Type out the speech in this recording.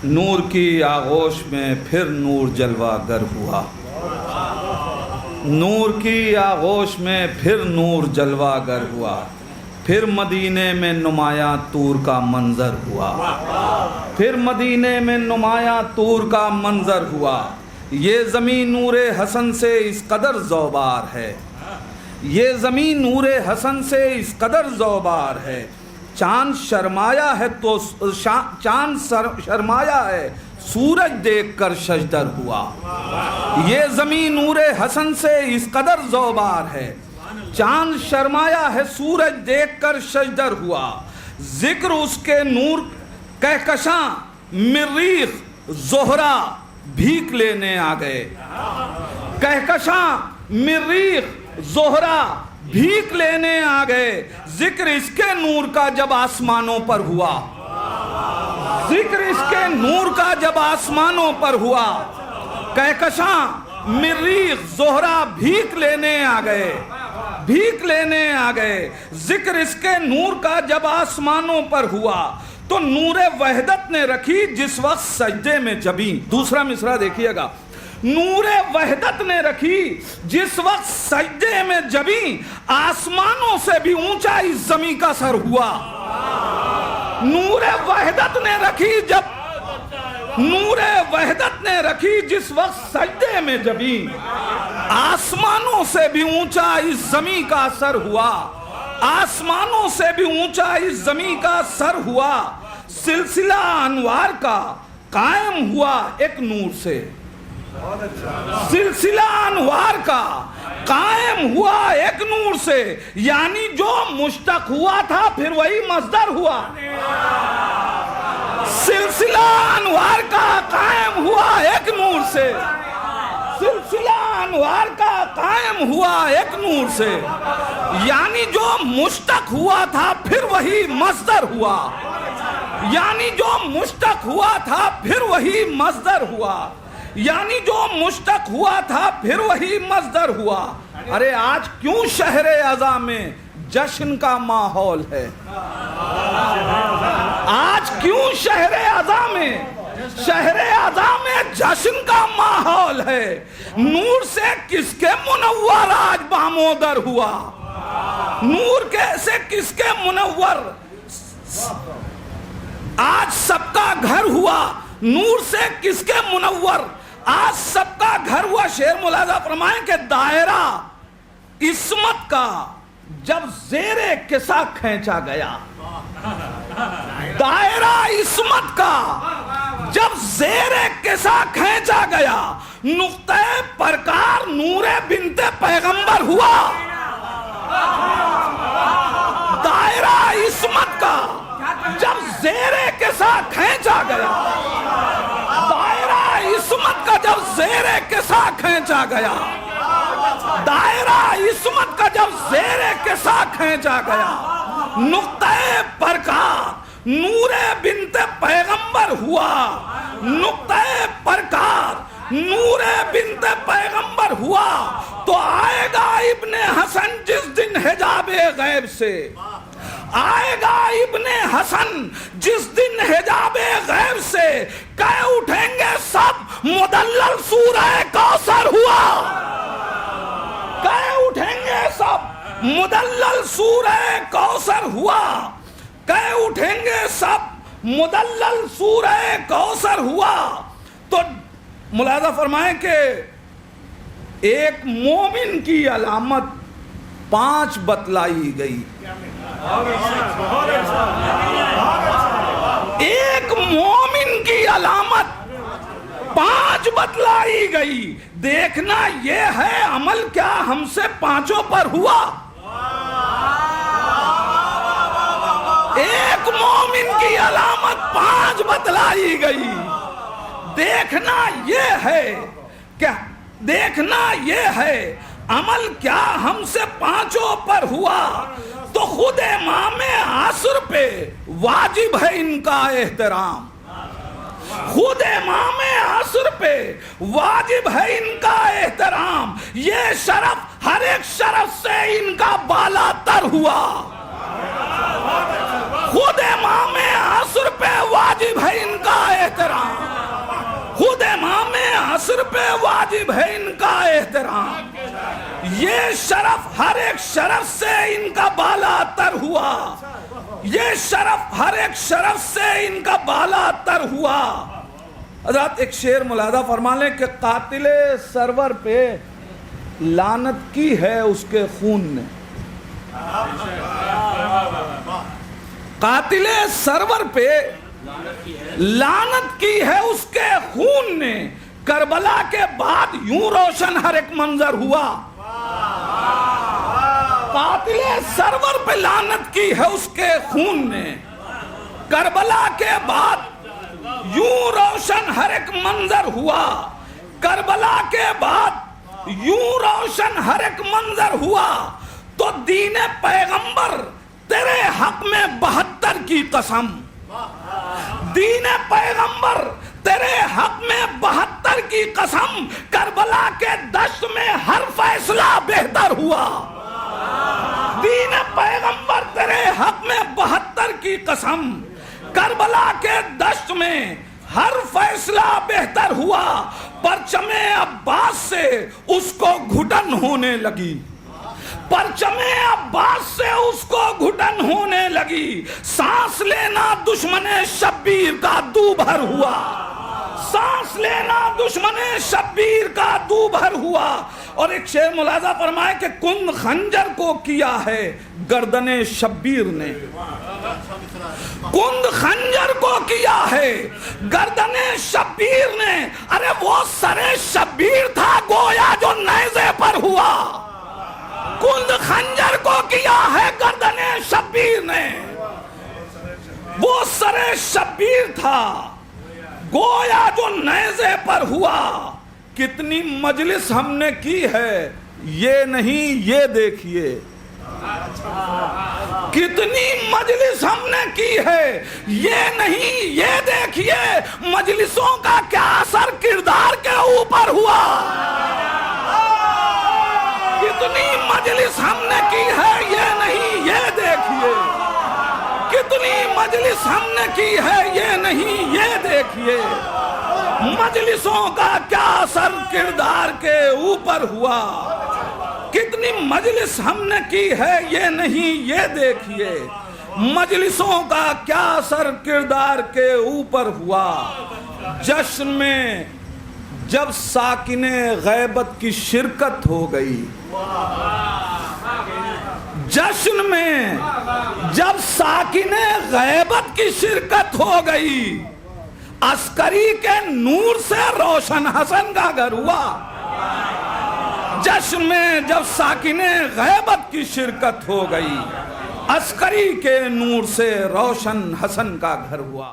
نور کی آغوش میں پھر نور جلوہ گر ہوا، نور کی آغوش میں پھر نور جلوہ گر ہوا، پھر مدینے میں نمایاں طور کا منظر ہوا، پھر مدینے میں نمایاں طور کا منظر ہوا۔ یہ زمین نور حسن سے اس قدر زوبار ہے، یہ زمین نور حسن سے اس قدر زوبار ہے، چاند شرمایا ہے تو چاند شرمایا ہے سورج دیکھ کر ششدر ہوا۔ یہ زمین نور حسن سے اس قدر زوبار ہے، چاند شرمایا ہے سورج دیکھ کر ششدر ہوا۔ ذکر اس کے نور کہکشاں مریخ زہرہ بھیک لینے آ گئے، کہکشاں مریخ زہرہ بھیک لینے آ گئے۔ ذکر اس کے نور کا جب آسمانوں پر ہوا، ذکر اس کے نور کا جب آسمانوں پر ہوا، کہکشاں مریخ زہرہ بھیک لینے آ گئے، بھیک لینے آ گئے۔ ذکر اس کے نور کا جب آسمانوں پر ہوا تو نور وحدت نے رکھی جس وقت سجدے میں جبیں۔ دوسرا مصرع دیکھیے گا، نور وحدت نے رکھی جس وقت سجدے میں جبیں، آسمانوں سے بھی اونچا اس زمین کا سر ہوا۔ نور وحدت نے رکھی جب نور وحدت نے رکھی جس وقت سجدے میں جبیں، آسمانوں سے بھی اونچا اس زمین کا سر ہوا، آسمانوں سے بھی اونچا اس زمین کا سر ہوا۔ سلسلہ انوار کا قائم ہوا ایک نور سے، سلسلہ انوار کا قائم ہوا ایک نور سے، یعنی جو مشتق ہوا تھا پھر وہی مصدر ہوا۔ سلسلہ انوار کا قائم ہوا ایک نور سے، سلسلہ انوار کا قائم ہوا ایک نور سے، یعنی جو مشتق ہوا تھا پھر وہی مصدر ہوا، یعنی جو مشتق ہوا تھا پھر وہی مصدر ہوا، یعنی جو مشتق ہوا تھا پھر وہی مصدر ہوا۔ ارے آج کیوں شہر عزا میں جشن کا ماحول ہے؟ آج کیوں شہر عزا میں جشن کا ماحول ہے؟ نور سے کس کے منور آج بامودر ہوا؟ نور سے کس کے منور آج سب کا گھر ہوا؟ نور سے کس کے منور آج سب کا گھر ہوا؟ شعر ملاحظہ فرمائیں کہ دائرہ عصمت کا جب زیر کسا کھینچا گیا، دائرہ عصمت کا جب زیر کسا کھینچا گیا، نقطہ پرکار نور بنت پیغمبر ہوا۔ دائرہ عصمت کا جب زیر کسا کھینچا گیا، دائرہ عصمت کا جب زیر کسا کھینچا گیا، دائرہ عصمت کا جب زیر کسا کھینچا گیا، نقطہ پرکار نور بنت پیغمبر ہوا، نقطہ پرکار نور بنت پیغمبر ہوا۔ تو آئے گا ابن حسن جس دن حجاب غیب سے، آئے گا ابن حسن جس دن حجاب غیب سے، کہہ اٹھیں گے سب مدلل سورہ کوثر ہوا، کہہ اٹھیں گے سب مدلل سورہ کوثر ہوا، کہہ اٹھیں گے سب مدلل سورہ کوثر ہوا۔ تو ملاحظہ فرمائیں کہ ایک مومن کی علامت 5 بتلائی گئی، ایک مومن کی علامت 5 بتلائی گئی۔ دیکھنا یہ ہے عمل کیا ہم سے 5 پر ہوا۔ ایک مومن کی علامت 5 بتلائی گئی، دیکھنا یہ ہے کہ دیکھنا یہ ہے عمل کیا ہم سے 5 پر ہوا۔ تو خود امام عصر پہ واجب ہے ان کا احترام، خود امام عصر پہ واجب ہے ان کا احترام، یہ شرف ہر ایک شرف سے ان کا بالا تر ہوا۔ خود امام عصر پہ واجب ہے ان کا احترام، عصر پہ واجب ہے ان کا احترام، یہ شرف ہر ایک شرف سے ان کا بالا تر ہوا، یہ شرف ہر ایک شرف سے ان کا بالا تر ہوا۔ حضرات ایک شعر ملاحظہ فرما لیں کہ قاتل سرور پہ لعنت کی ہے اس کے خون نے، قاتل سرور پہ لعنت کی ہے اس کے خون نے، کربلا کے بعد یوں روشن ہر ایک منظر ہوا۔ قاتل سرور پہ لعنت کی ہے اس کے خون نے، کربلا کے بعد یوں روشن ہر ایک منظر ہوا، کربلا کے بعد یوں روشن ہر ایک منظر ہوا۔ تو دین پیغمبر تیرے حق میں 72 کی قسم، دین پیغمبر تیرے حق میں 72 کی قسم، کربلا کے دشت میں ہر فیصلہ بہتر ہوا۔ دین پیغمبر تیرے حق میں 72 کی قسم، کربلا کے دشت میں ہر فیصلہ بہتر ہوا۔ پرچم عباس سے اس کو گھٹن ہونے لگی، پرچم عباس سے اس کو گھٹن ہونے لگی، سانس لینا دشمن شبیر کا دو بھر ہوا، سانس لینا دشمن شبیر کا دو بھر ہوا۔ اور ایک شعر ملاحظہ فرمائے کہ کند خنجر کو کیا ہے گردن شبیر نے، کند خنجر کو کیا ہے گردن شبیر نے، ارے وہ سر شبیر تھا گویا جو نیزے پر ہوا، کند خنجر کو کیا ہے گردن شبیر نے، وہ سر شبیر تھا گویا جو نیزے پر ہوا۔ کتنی مجلس ہم نے کی ہے یہ نہیں یہ دیکھیے، کتنی مجلس ہم نے کی ہے یہ نہیں یہ دیکھیے، مجلسوں کا کیا اثر کردار کے اوپر ہوا، کتنی مجلس ہم نے کی ہے یہ نہیں یہ دیکھیے، کتنی مجلس ہم نے کی ہے یہ نہیں یہ دیکھیے، مجلسوں کا کیا اثر کردار کے اوپر ہوا، کتنی مجلس ہم نے کی ہے یہ نہیں یہ دیکھیے، مجلسوں کا کیا اثر کردار کے اوپر ہوا۔ جشن میں جب ساکن غیبت کی شرکت ہو گئی، جشن میں جب ساکن غیبت کی شرکت ہو گئی، عسکری کے نور سے روشن حسن کا گھر ہوا، جشن میں جب ساکن غیبت کی شرکت ہو گئی، عسکری کے نور سے روشن حسن کا گھر ہوا۔